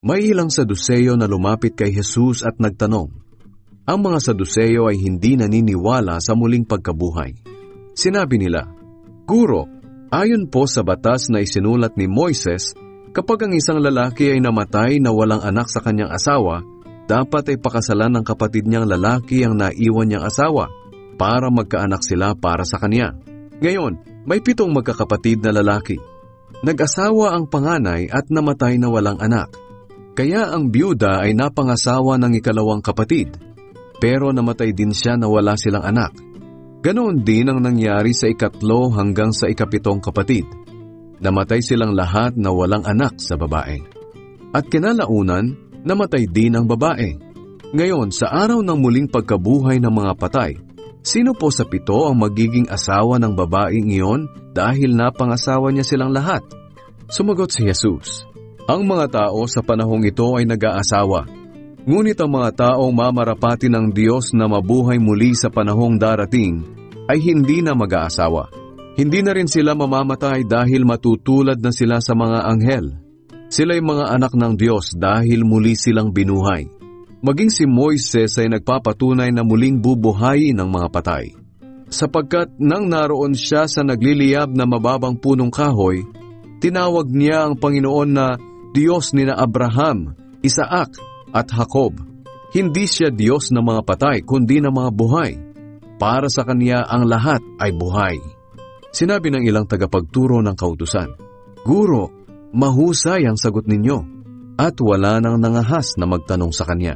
May ilang Saduseyo na lumapit kay Jesus at nagtanong. Ang mga Saduseyo ay hindi naniniwala sa muling pagkabuhay. Sinabi nila, "Guro, ayon po sa batas na isinulat ni Moises, kapag ang isang lalaki ay namatay na walang anak sa kanyang asawa, dapat ay pakasalan ng kapatid niyang lalaki ang naiwan niyang asawa para magkaanak sila para sa kanya. Ngayon, may 7 magkakapatid na lalaki. Nag-asawa ang panganay at namatay na walang anak. Kaya ang byuda ay napangasawa ng ikalawang kapatid, pero namatay din siya na wala silang anak. Ganoon din ang nangyari sa ikatlo hanggang sa ikapitong kapatid. Namatay silang lahat na walang anak sa babae. At kinalaunan, namatay din ang babae. Ngayon, sa araw ng muling pagkabuhay ng mga patay, sino po sa 7 ang magiging asawa ng babaeng iyon dahil napangasawa niya silang lahat?" Sumagot si Jesus, "Ang mga tao sa panahong ito ay nag-aasawa. Ngunit ang mga taong mamarapati ng Diyos na mabuhay muli sa panahong darating ay hindi na mag-aasawa. Hindi na rin sila mamamatay dahil matutulad na sila sa mga anghel. Sila'y mga anak ng Diyos dahil muli silang binuhay. Maging si Moises ay nagpapatunay na muling bubuhayin ng mga patay. Sapagkat nang naroon siya sa nagliliyab na mababang punong kahoy, tinawag niya ang Panginoon na Diyos nina Abraham, Isaac at Jacob. Hindi siya Diyos ng mga patay kundi ng mga buhay. Para sa kanya ang lahat ay buhay." Sinabi ng ilang tagapagturo ng kautusan, "Guro, mahusay ang sagot ninyo." At wala nang nangahas na magtanong sa kanya.